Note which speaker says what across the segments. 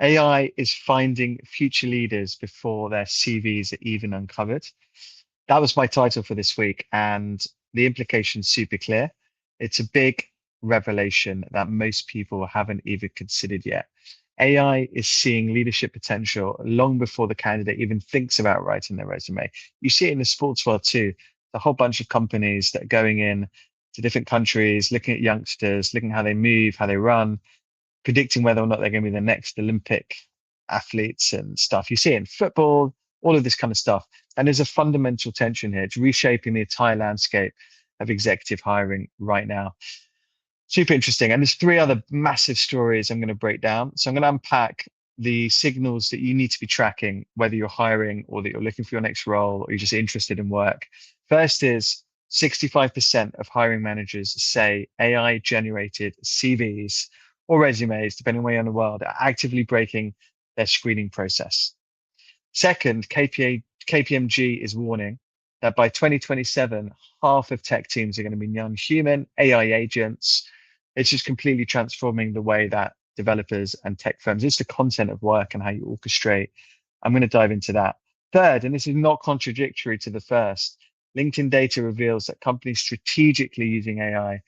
Speaker 1: AI is finding future leaders before their CVs are even uncovered. That was my title for this week, and the implication's super clear. It's a big revelation that most people haven't even considered yet. AI is seeing leadership potential long before the candidate even thinks about writing their resume. You see it in the sports world too. A whole bunch of companies that are going in to different countries, looking at youngsters, looking at how they move, how they run, predicting whether or not they're going to be the next Olympic athletes and stuff. You see it in football, all of this kind of stuff. And there's a fundamental tension here. It's reshaping the entire landscape of executive hiring right now. Super interesting. And there's three other massive stories I'm going to break down. So I'm going to unpack the signals that you need to be tracking, whether you're hiring or that you're looking for your next role or you're just interested in work. First is 65% of hiring managers say AI generated CVs or resumes, depending on where you're in the world, are actively breaking their screening process. Second, KPMG is warning that by 2027, half of tech teams are going to be non-human AI agents. It's just completely transforming the way that developers and tech firms, just the content of work and how you orchestrate. I'm going to dive into that. Third, and this is not contradictory to the first, LinkedIn data reveals that companies strategically using AI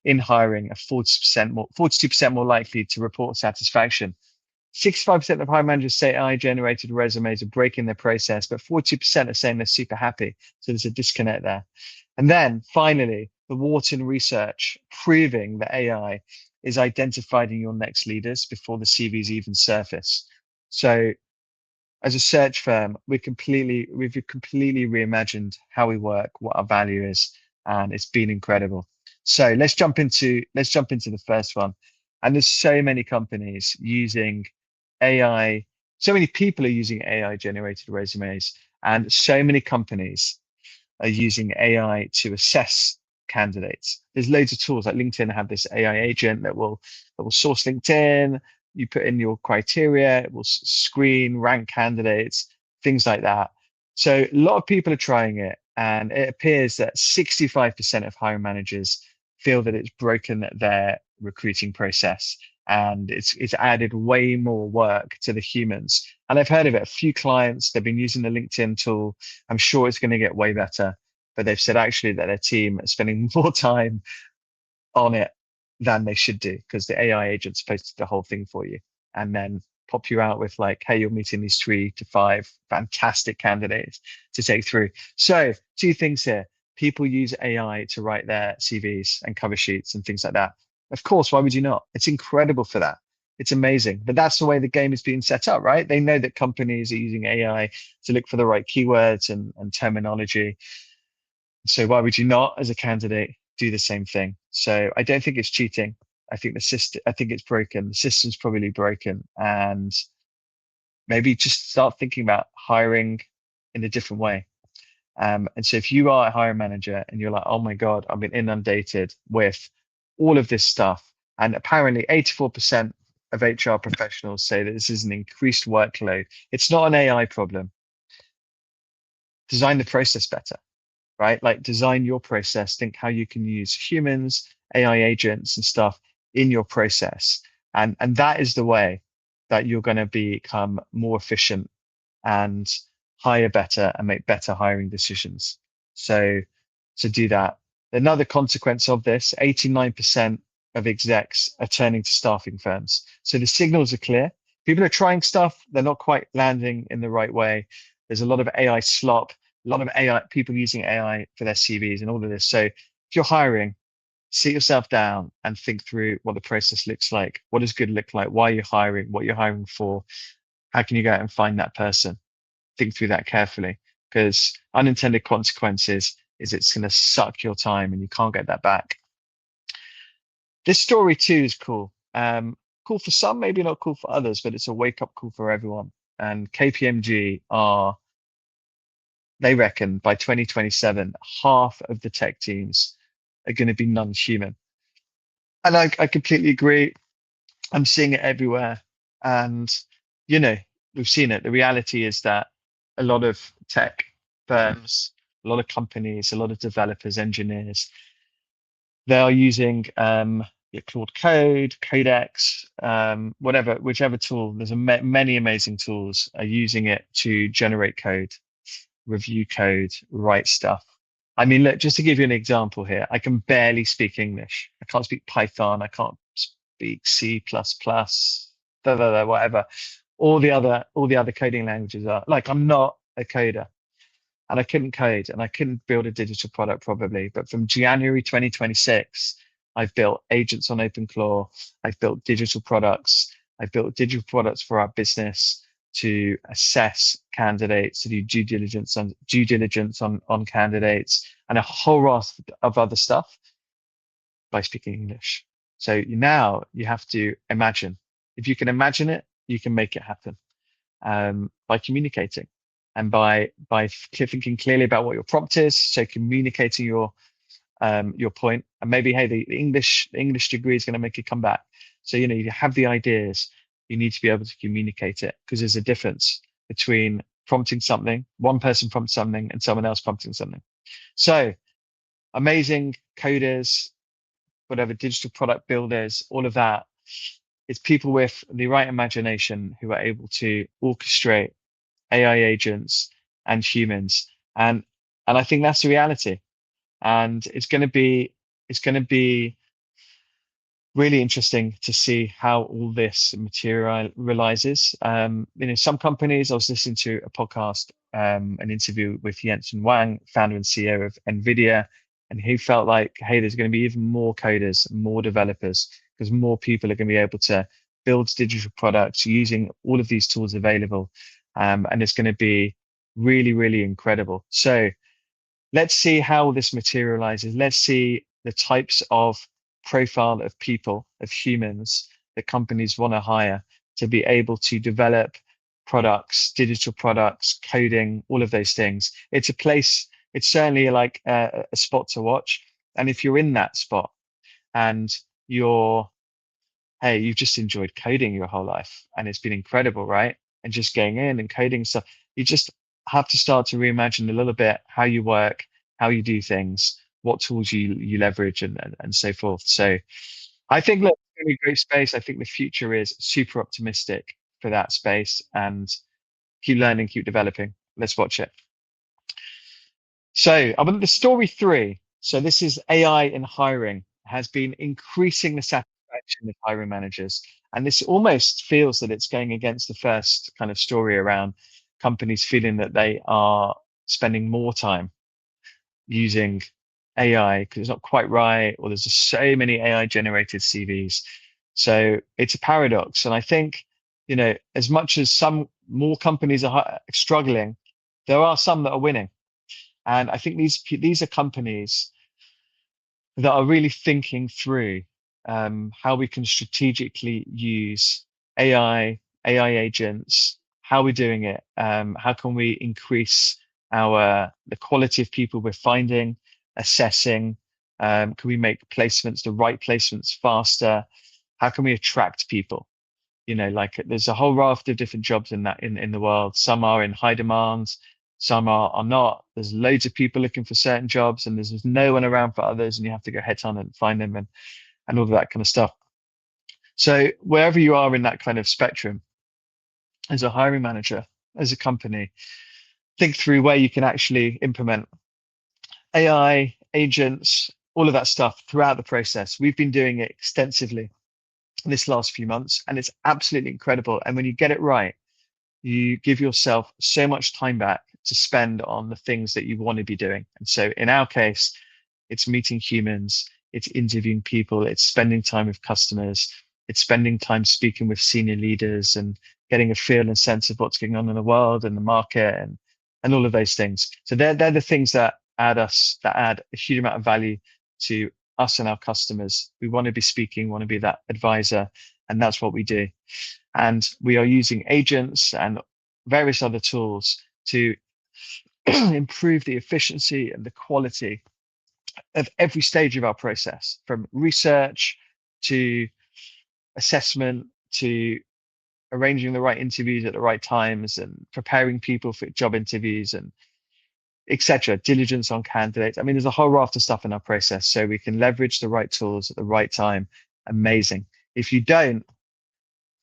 Speaker 1: in hiring are 42% more likely to report satisfaction. 65% of hiring managers say AI-generated resumes are breaking their process, but 40% are saying they're super happy. So there's a disconnect there. And then finally, the Wharton research proving that AI is identifying your next leaders before the CVs even surface. So as a search firm, we've completely reimagined how we work, what our value is, and it's been incredible. So let's jump into the first one. And there's so many companies using AI, so many people are using AI generated resumes, and so many companies are using AI to assess candidates. There's loads of tools like LinkedIn have this AI agent that will source LinkedIn. You put in your criteria, it will screen, rank candidates, things like that. So a lot of people are trying it, and it appears that 65% of hiring managers feel that it's broken their recruiting process and it's added way more work to the humans. And I've heard of it. A few clients, they've been using the LinkedIn tool. I'm sure it's going to get way better, but they've said actually that their team is spending more time on it than they should do because the AI agent's supposed to do the whole thing for you and then pop you out with like, hey, you're meeting these 3 to 5 fantastic candidates to take through. So two things here. People use AI to write their CVs and cover sheets and things like that. Of course, why would you not? It's incredible for that. It's amazing. But that's the way the game is being set up, right? They know that companies are using AI to look for the right keywords and terminology. So why would you not, as a candidate, do the same thing? So I don't think it's cheating. I think it's broken. The system's probably broken. And maybe just start thinking about hiring in a different way. And so if you are a hiring manager and you're like, oh my God, I've been inundated with all of this stuff, and apparently 84% of HR professionals say that this is an increased workload. It's not an AI problem. Design the process better, right? Like design your process, think how you can use humans, AI agents and stuff in your process. And that is the way that you're going to become more efficient and hire better and make better hiring decisions. So to do that. Another consequence of this, 89% of execs are turning to staffing firms. So the signals are clear. People are trying stuff. They're not quite landing in the right way. There's a lot of AI slop, a lot of AI people using AI for their CVs and all of this. So if you're hiring, sit yourself down and think through what the process looks like. What does good look like? Why are you hiring? What you're hiring for? How can you go out and find that person? Think through that carefully because unintended consequences is it's going to suck your time and you can't get that back. This story too is cool. Cool for some, maybe not cool for others, but it's a wake up call for everyone. And KPMG they reckon by 2027, half of the tech teams are going to be non-human. And I completely agree. I'm seeing it everywhere. And, you know, we've seen it. The reality is that a lot of tech firms, a lot of companies, a lot of developers, engineers, they are using Claude Code, Codex, whatever, whichever tool. There's many amazing tools are using it to generate code, review code, write stuff. I mean, look, just to give you an example here, I can barely speak English. I can't speak Python. I can't speak C++, whatever. All the other coding languages are like, I'm not a coder and I couldn't code and I couldn't build a digital product probably. But from January 2026, I've built agents on OpenClaw. I've built digital products. I've built digital products for our business to assess candidates, to do due diligence on candidates, and a whole raft of other stuff by speaking English. So now you have to imagine. If you can imagine it, you can make it happen by communicating and by thinking clearly about what your prompt is. So communicating your point, and maybe hey, the English degree is going to make you come back. So you have the ideas, you need to be able to communicate it, because there's a difference between prompting something, one person prompts something, and someone else prompting something. So amazing coders, whatever, digital product builders, all of that. It's people with the right imagination who are able to orchestrate AI agents and humans, and I think that's the reality. And it's going to be really interesting to see how all this materializes. Some companies, I was listening to a podcast, an interview with Jensen Huang, founder and CEO of NVIDIA, and he felt like, hey, there's going to be even more coders, more developers, because more people are going to be able to build digital products using all of these tools available. And it's going to be really, really incredible. So let's see how this materializes. Let's see the types of profile of people, of humans that companies want to hire to be able to develop products, digital products, coding, all of those things. It's a place, it's certainly like a spot to watch. And if you're in that spot and you've just enjoyed coding your whole life and it's been incredible, right? And just going in and coding stuff, you just have to start to reimagine a little bit how you work, how you do things, what tools you leverage, and so forth. So I think, look, it's going to be a great space. I think the future is super optimistic for that space, and keep learning, keep developing. Let's watch it. So I'm on the story 3. So this is AI in hiring has been increasing the satisfaction of hiring managers. And this almost feels that it's going against the first kind of story around companies feeling that they are spending more time using AI because it's not quite right, or there's just so many AI generated CVs. So it's a paradox. And I think, as much as some more companies are struggling, there are some that are winning. And I think these are companies that are really thinking through how we can strategically use AI agents, how we're doing it, how can we increase the quality of people we're finding, assessing, can we make the right placements faster? How can we attract people? Like there's a whole raft of different jobs in the world. Some are in high demand, some are not. There's loads of people looking for certain jobs, and there's no one around for others, and you have to go head on and find them, and all of that kind of stuff. So wherever you are in that kind of spectrum, as a hiring manager, as a company, think through where you can actually implement AI agents, all of that stuff throughout the process. We've been doing it extensively this last few months, and it's absolutely incredible. And when you get it right, you give yourself so much time back to spend on the things that you want to be doing. And so in our case, it's meeting humans, it's interviewing people, it's spending time with customers, it's spending time speaking with senior leaders and getting a feel and sense of what's going on in the world and the market and all of those things. So they're the things that add a huge amount of value to us and our customers. We want to be speaking, want to be that advisor, and that's what we do. And we are using agents and various other tools to improve the efficiency and the quality of every stage of our process, from research to assessment to arranging the right interviews at the right times and preparing people for job interviews and etc. Diligence on candidates. I mean, there's a whole raft of stuff in our process, so we can leverage the right tools at the right time amazing. If you don't,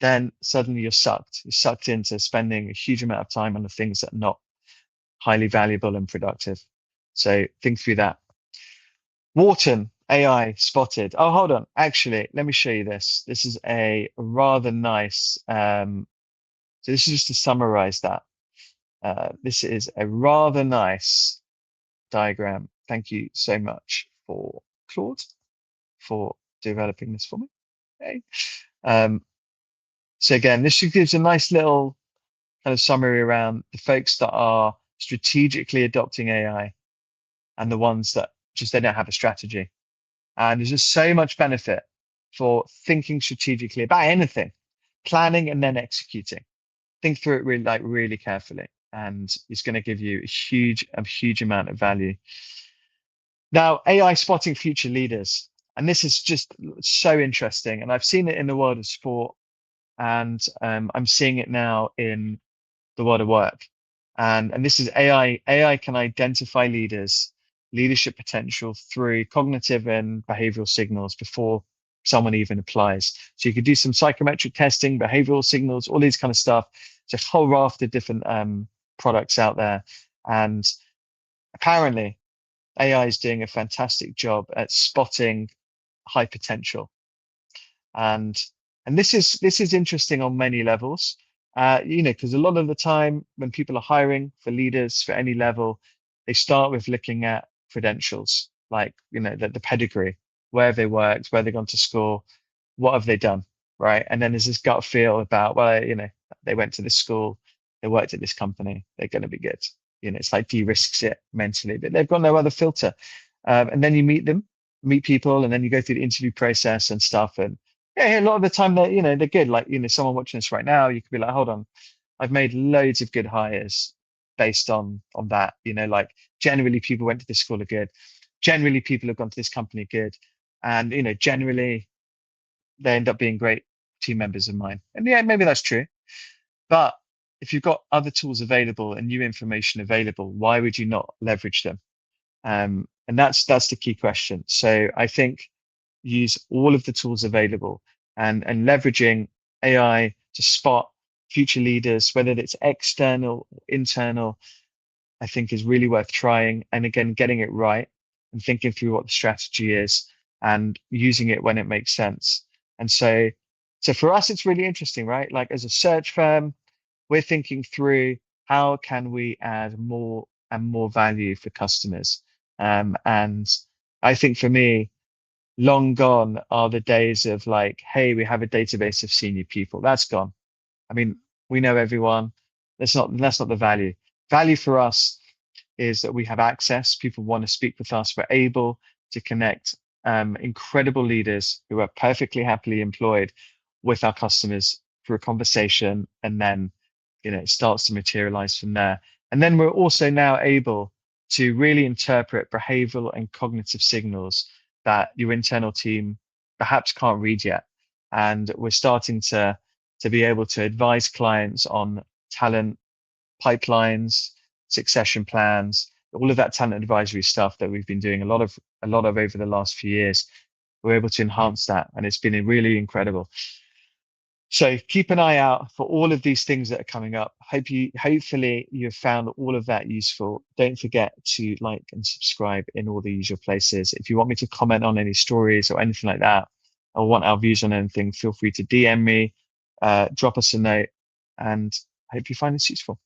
Speaker 1: then suddenly you're sucked. You're sucked into spending a huge amount of time on the things that are not highly valuable and productive. So think through that. Wharton AI spotted. Oh, hold on. Actually, let me show you this. This is a rather nice. So this is just to summarize that. This is a rather nice diagram. Thank you so much for Claude for developing this for me. Okay. So again, this gives a nice little kind of summary around the folks that are strategically adopting AI and the ones that just they don't have a strategy. And there's just so much benefit for thinking strategically about anything, planning and then executing. Think through it really carefully, and it's going to give you a huge amount of value. Now, AI spotting future leaders, and this is just so interesting. And I've seen it in the world of sport, and I'm seeing it now in the world of work. And this is AI. AI can identify leadership potential through cognitive and behavioral signals before someone even applies. So you could do some psychometric testing, behavioral signals, all these kind of stuff. It's a whole raft of different products out there. And apparently AI is doing a fantastic job at spotting high potential. And this is interesting on many levels. Because a lot of the time when people are hiring for leaders for any level, they start with looking at credentials, like, the pedigree, where have they worked, where they've gone to school, what have they done, right? And then there's this gut feel about, well, they went to this school, they worked at this company, they're going to be good. It's like de-risks it mentally, but they've got no other filter. And then you meet people, and then you go through the interview process and stuff. And yeah, a lot of the time they're good. Like, someone watching this right now, you could be like, hold on, I've made loads of good hires based on that. Like, generally people went to this school are good. Generally people have gone to this company good. And, generally they end up being great team members of mine. And yeah, maybe that's true. But if you've got other tools available and new information available, why would you not leverage them? And that's the key question. So I think use all of the tools available, and leveraging AI to spot future leaders, whether it's external or internal, I think is really worth trying. And again, getting it right and thinking through what the strategy is and using it when it makes sense. And so for us, it's really interesting, right? Like, as a search firm, we're thinking through how can we add more and more value for customers. And I think for me, long gone are the days of like, hey, we have a database of senior people. That's gone. I mean, we know everyone. That's not the value. Value for us is that we have access. People want to speak with us. We're able to connect incredible leaders who are perfectly happily employed with our customers through a conversation, and then it starts to materialize from there. And then we're also now able to really interpret behavioral and cognitive signals that your internal team perhaps can't read yet. And we're starting to be able to advise clients on talent pipelines, succession plans, all of that talent advisory stuff that we've been doing a lot of over the last few years. We're able to enhance that, and it's been really incredible. So keep an eye out for all of these things that are coming up. Hopefully you have found all of that useful. Don't forget to like and subscribe in all the usual places. If you want me to comment on any stories or anything like that, or want our views on anything, feel free to DM me, drop us a note, and I hope you find this useful.